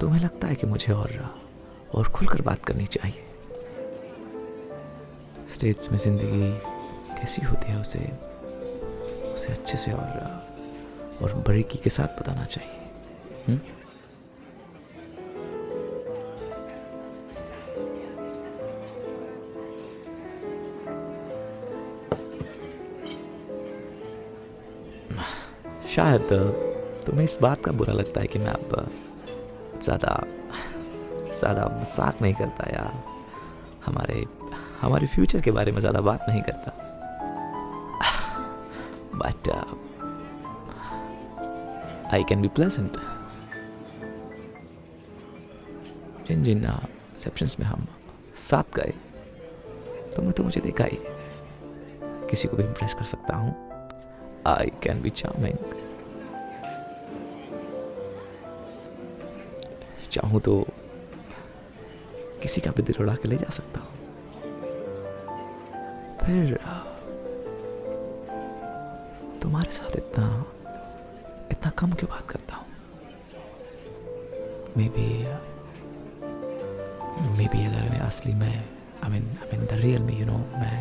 तुम्हें लगता है कि मुझे और खुलकर बात करनी चाहिए? स्टेट्स में ज़िंदगी कैसी होती है उसे अच्छे से और बारीकी के साथ बताना चाहिए। शायद तुम्हें इस बात का बुरा लगता है कि मैं अब ज़्यादा मजाक नहीं करता या हमारे फ्यूचर के बारे में ज़्यादा बात नहीं करता। But I can be pleasant. जिन सेप्शंस में हम साथ गए तुमने तो मुझे देखा ही, किसी को भी इम्प्रेस कर सकता हूँ। आई कैन बी चार्मिंग। चाहूँ तो किसी का भी दिल उड़ा के ले जा सकता हूँ। फिर तुम्हारे साथ इतना कम क्यों बात करता हूँ? मे बी अगर मैं असली में I mean the real me, मैं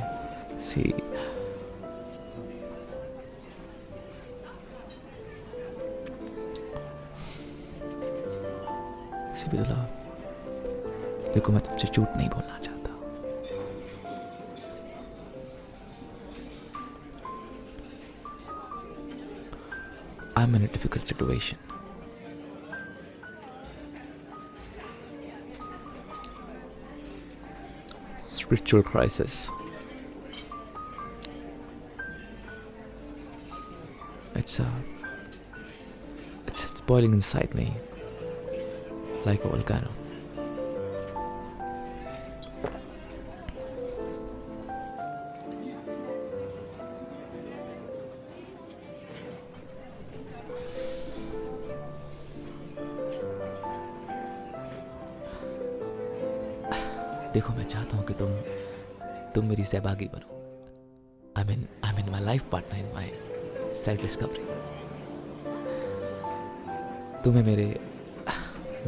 बिदुला, देखो मैं तुमसे झूठ नहीं बोलना चाहता। I'm in a difficult situation. Spiritual crisis. It's boiling inside me like a volcano. देखो मैं चाहता हूँ कि तुम मेरी सहभागी बनो। I mean my life partner in my self discovery. तुम्हें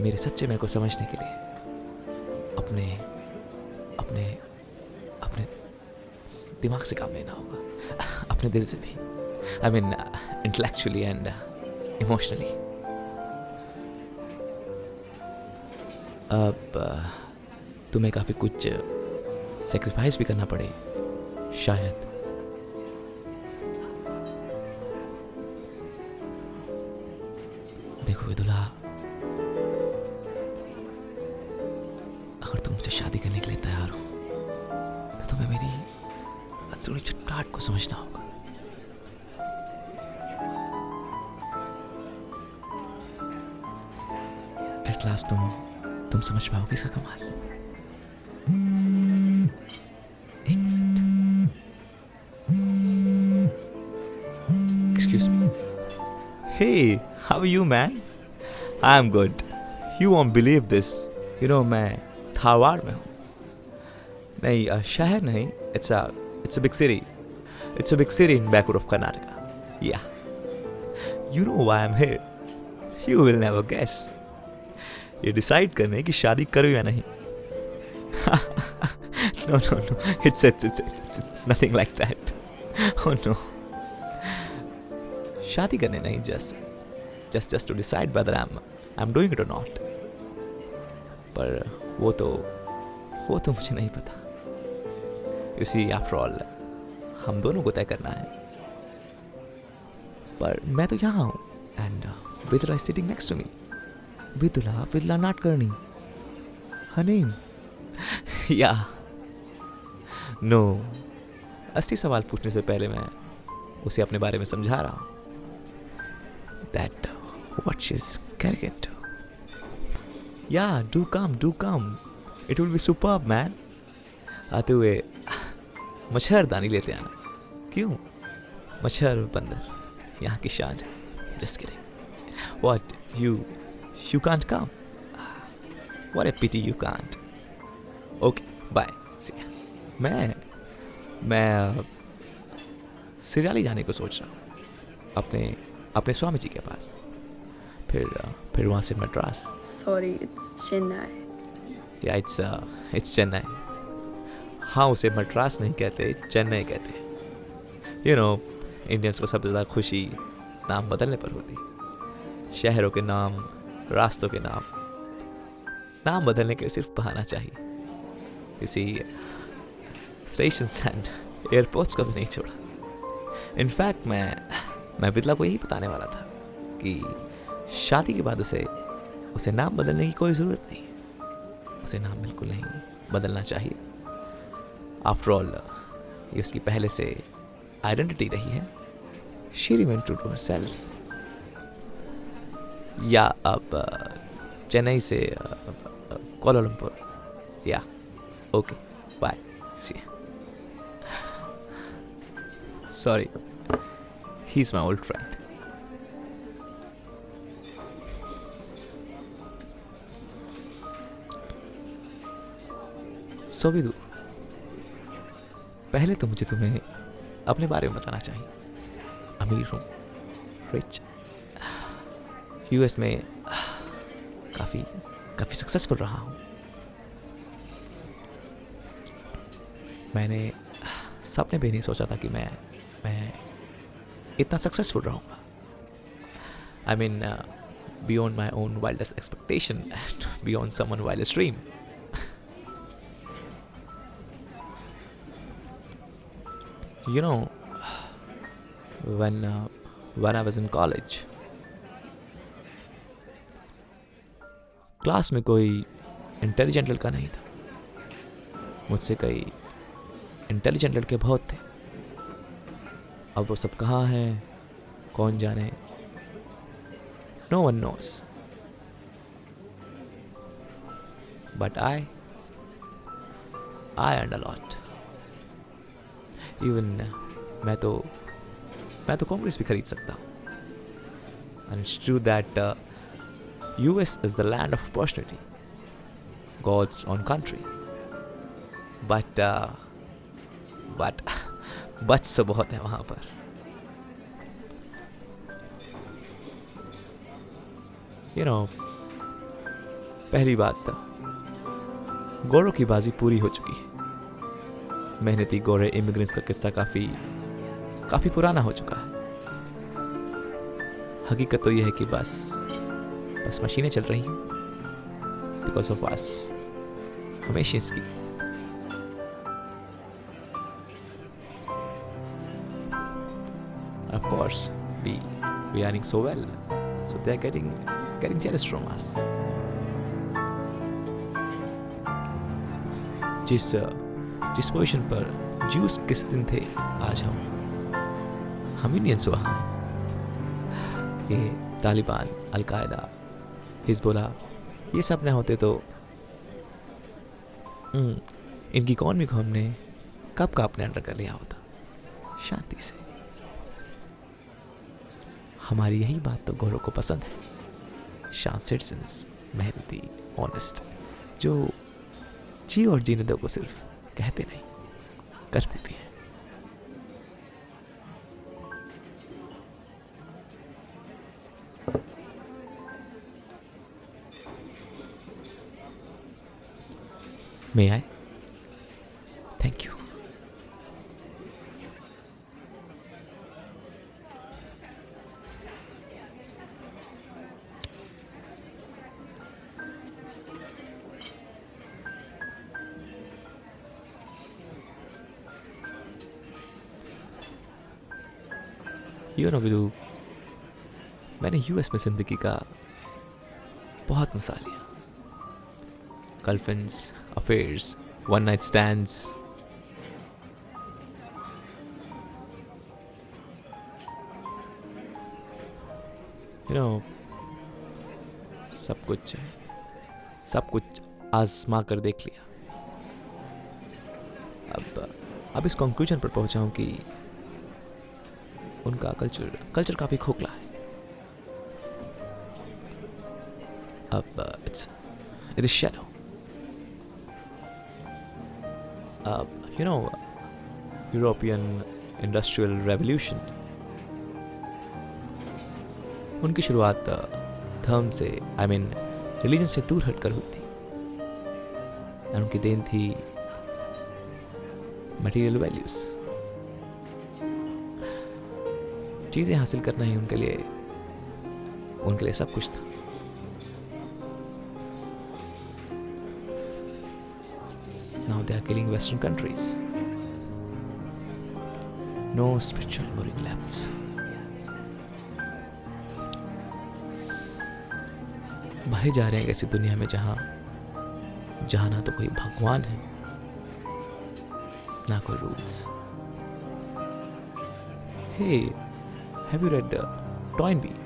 मेरे सच्चे मैं को समझने के लिए अपने दिमाग से काम लेना होगा, अपने दिल से भी। I mean intellectually and emotionally. अब तुम्हें काफ़ी कुछ सेक्रीफाइस भी करना पड़े शायद। देखो विदुला, अगर तुम मुझसे शादी करने के लिए तैयार हो तो तुम्हें मेरी अंदरूनी छटपटाहट को समझना होगा। एट लास्ट तुम समझ पाओगे इसका कमाल। Excuse me. Hey, how are you, man? I'm good. You won't believe this. You know, मैं धारवाड़ में हूँ। नहीं, शहर नहीं. It's a big city. It's a big city in backward of Karnataka. Yeah. You know why I'm here? You will never guess. ये decide करने की शादी करो या नहीं। No. It's nothing like that. Oh no. शादी करने नहीं, just to decide whether I'm doing it or not. पर वो तो मुझे नहीं पता। You see, after all, हम दोनों को तय करना है। पर मैं तो यहाँ हूँ and Vidula is sitting next to me. Vidula Nadkarni. Her name. Yeah. No. असली सवाल पूछने से पहले मैं उसे अपने बारे में समझा रहा हूँ। That what she's getting into. Yeah, do come. It will be superb, man. आते हुए मच्छरदानी लेते आना। क्यों? मच्छर बंदर यहाँ की शान है। Just kidding. What? You can't come? What a pity you can't. Okay, bye. See ya. मैं सिराली जाने को सोच रहा हूँ, अपने स्वामी जी के पास। फिर वहाँ से मद्रास. Sorry, it's Chennai. या इट्स चेन्नई. हाँ, उसे मद्रास नहीं कहते, चेन्नई कहते. यू नो, इंडियंस को सबसे ज़्यादा खुशी नाम बदलने पर होती. शहरों के नाम, रास्तों के नाम बदलने के लिए सिर्फ बहाना चाहिए. किसी स्टेशन एंड एयरपोर्ट्स को भी नहीं छोड़ा. इनफैक्ट मैं विदला को यही बताने वाला था कि शादी के बाद उसे नाम बदलने की कोई ज़रूरत नहीं. उसे नाम बिल्कुल नहीं बदलना चाहिए. आफ्टर ऑल ये उसकी पहले से आइडेंटिटी रही है. She remain true to herself. या अब चेन्नई से कोलालमपुर. या okay, bye, see. Sorry, he is my old friend. So Vidhu, पहले तो मुझे तुम्हें अपने बारे में बताना चाहिए. अमीर हूँ, रिच, यूएस में काफ़ी सक्सेसफुल रहा हूँ. मैंने सपने भी नहीं सोचा था कि मैं इतना सक्सेसफुल रहूँगा. I mean, beyond my own wildest expectation and beyond someone wildest dream. You know, when I was in college, class में कोई इंटेलिजेंट लड़का नहीं था. मुझसे कई इंटेलिजेंट लड़के बहुत थे. अब वो सब कहाँ हैं, कौन जाने. No one knows. But I earned a lot. Even मैं तो कांग्रेस भी खरीद सकता हूँ. And it's true that US is the land of opportunity, God's own country. But तो बहुत है वहाँ पर. यू नो, पहली बात तो गोरों की बाजी पूरी हो चुकी है. मेहनती गोरे इमिग्रेंट्स का किस्सा काफ़ी पुराना हो चुका है. हकीकत तो यह है कि बस मशीनें चल रही हैं बिकॉज ऑफ अस मशीन्स की. Of course we earning so well, so they are getting jealous from us. जिस पोजीशन पर जूस किस दिन थे, आज हम इंडियंस वहाँ हैं. ये तालिबान, अलकायदा, हिजबुल्ला, ये सब न होते तो इनकी इकॉनमी को हमने कब का अपने अंडर कर लिया होता, शांति से. हमारी यही बात तो गोरों को पसंद है. शांत सिटीजन्स, मेहनती, ऑनेस्ट, जो जी और जीने दो को सिर्फ कहते नहीं, करते भी हैं. May I? Thank you. You know, विदु, मैंने यूएस में जिंदगी का बहुत मजा लिया. Girlfriends, affairs, one night stands. You know, सब कुछ आजमा कर देख लिया. अब इस कंक्लूजन पर पहुंचा हूं कि उनका कल्चर काफी खोखला है. अब it is shallow. You know, European Industrial Revolution, उनकी शुरुआत धर्म से आई मीन रिलीजन से दूर हटकर हुई थी। और उनकी देन थी मटेरियल वैल्यूज। चीजें हासिल करना ही उनके लिए सब कुछ था। Now they are killing Western countries. No spiritual moral left. भाई जा रहे हैं ऐसी दुनिया में जहां ना तो कोई भगवान है ना कोई rules. Hey, have you read Toynbee?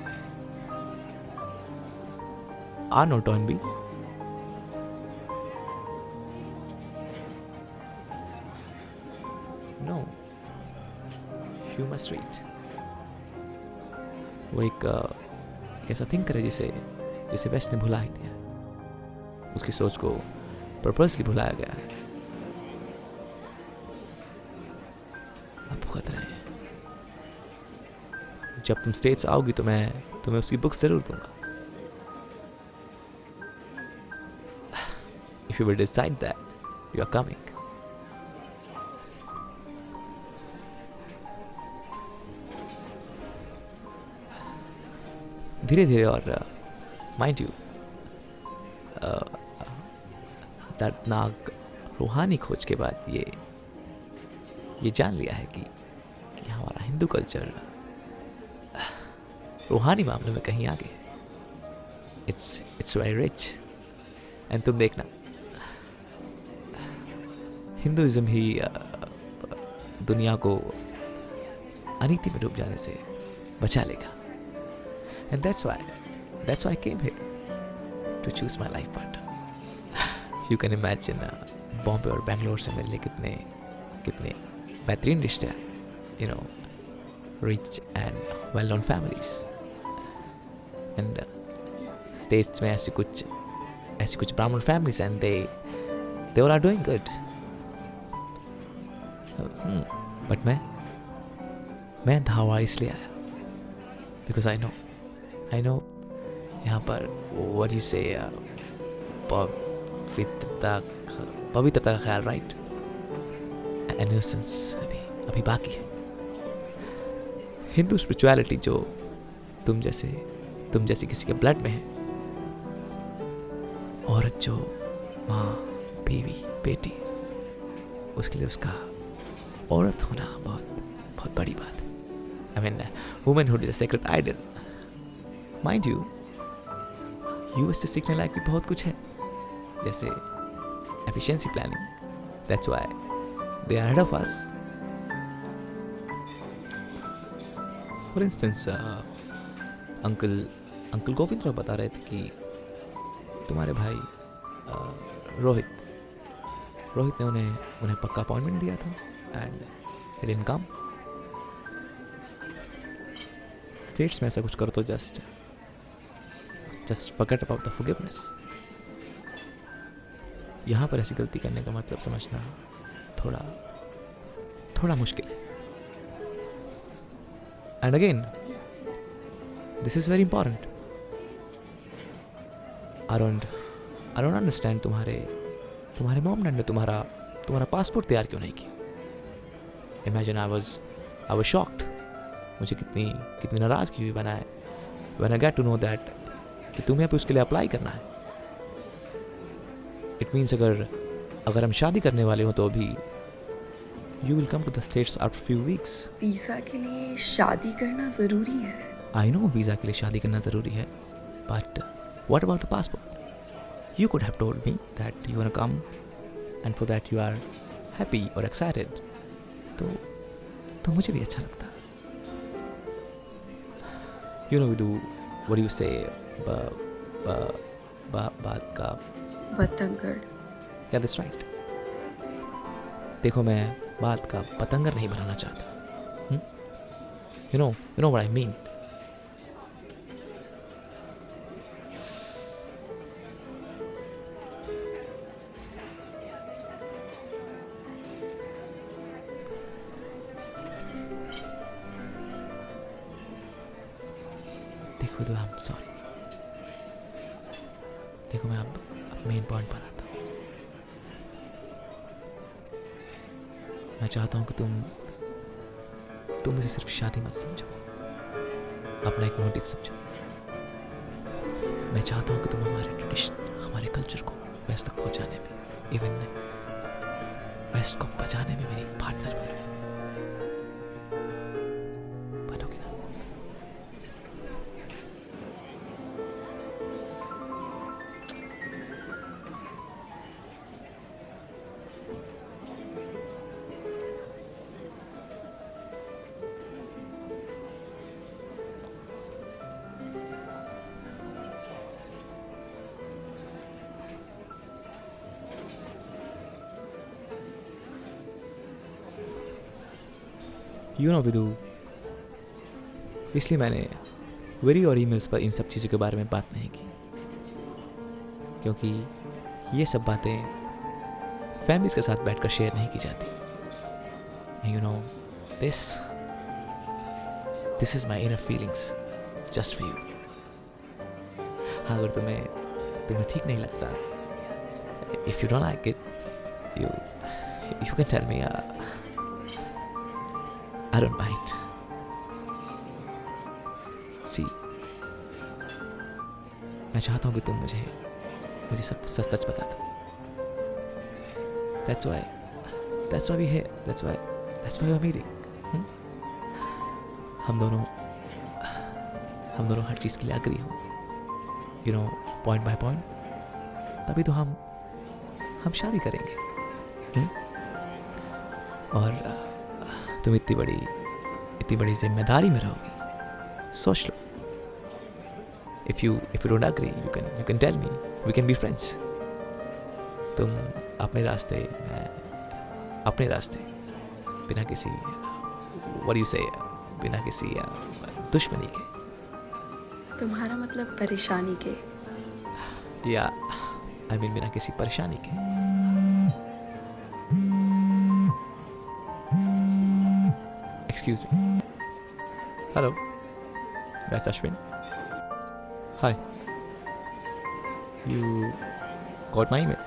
Arnold Toynbee? No. You must read. वो एक ऐसा थिंकर है जिसे वेस्ट ने भुला ही दिया। उसकी सोच को पर्पसली भुलाया गया है। अब भुगत रहे हैं। जब तुम स्टेट्स आओगी तो मैं तुम्हें उसकी बुक जरूर दूंगा। If you will decide that you are coming. धीरे धीरे और माइंड यू दर्दनाक रूहानी खोज के बाद ये जान लिया है कि हमारा हिंदू कल्चर रूहानी मामले में कहीं आगे है। It's very rich. एंड तुम देखना हिंदुइज्म ही दुनिया को अनीति में डूब जाने से बचा लेगा। And that's why I came here to choose my life partner. You can imagine Bombay और बैंगलोर से मिलने कितने बेहतरीन रिश्ते हैं, you know, rich and well-known families. And states में ऐसी कुछ ब्राह्मण families and they all are doing good. But मैं धावा इसलिए आया because I know यहाँ पर what you say पवित्रता का ख्याल, राइट, innocence अभी बाकी है। हिंदू स्पिरिचुअलिटी जो तुम जैसी किसी के ब्लड में है, औरत जो माँ, बीवी, बेटी, उसके लिए उसका औरत होना बहुत बड़ी बात है। I mean, womanhood is a sacred idol. Mind you, US से सीखने लायक भी बहुत कुछ है, जैसे efficiency planning. That's why they are ahead of us. For instance, uncle Govind Rao बता रहे थे कि तुम्हारे भाई रोहित ने उन्हें पक्का अपॉइंटमेंट दिया था and he didn't come. States में ऐसा कुछ करो तो just forget about the forgiveness. यहाँ पर ऐसी गलती करने का मतलब समझना थोड़ा मुश्किल है. And again, this is very important. I don't understand तुम्हारे मॉम डैड ने तुम्हारा पासपोर्ट तैयार क्यों नहीं किया. Imagine I was shocked. मुझे कितनी नाराज़गी हुई when I get to know that कि तुम्हें अब उसके लिए अप्लाई करना है. It means अगर हम शादी करने वाले हो तो अभी you will come to the States after few weeks. Visa के लिए शादी करना ज़रूरी है. I know वीज़ा के लिए शादी करना ज़रूरी है, but what about the passport? You could have told me that you wanna come and for that you are happy or excited. तो मुझे भी अच्छा लगता. You know, what do you say? बात का पतंगड़. Yeah, that's right. देखो, मैं बात का पतंगर नहीं बनाना चाहता. You know what I mean. देखो, I'm sorry. देखो मैं अब मेन पॉइंट पर आता हूँ. मैं चाहता हूँ कि तुम मुझे सिर्फ शादी मत समझो, अपना एक मोटिव समझो. मैं चाहता हूँ कि तुम हमारे ट्रेडिशन, हमारे कल्चर को वेस्ट तक पहुँचाने में, इवन वेस्ट को बचाने में मेरी पार्टनर बनो. बनोगे ना? यू नो विदु, इसलिए मैंने वेरी और ईमेल्स पर इन सब चीज़ों के बारे में बात नहीं की, क्योंकि ये सब बातें फैमिलीज के साथ बैठकर शेयर नहीं की जाती. You know this is my inner feelings just for you. अगर तुम्हें ठीक नहीं लगता, if you don't like it, you can tell me. I don't mind. See, मैं चाहता हूँ कि तुम मुझे सब सच बता दो. That's why we're here. That's why we're meeting. हम दोनों हर चीज़ के लिए अग्री हो. You know, point by point. तभी तो हम शादी करेंगे. और तुम इतनी बड़ी जिम्मेदारी में रहोगी. सोच लो. If you don't agree, you can tell me. We can be friends. तुम अपने रास्ते, मैं अपने रास्ते, बिना किसी what do you say, बिना किसी दुश्मनी के. तुम्हारा मतलब परेशानी के? या I mean बिना किसी परेशानी के. Excuse me. Hello. That's Ashwin. Hi. You got my email?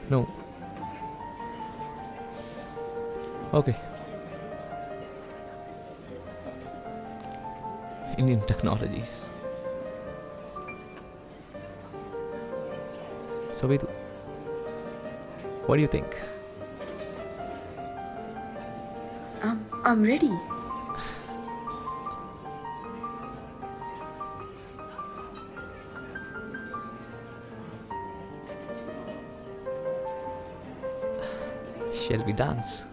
No. Okay. Indian technologies. So Vidu, what do you think? I'm ready. Shall we dance?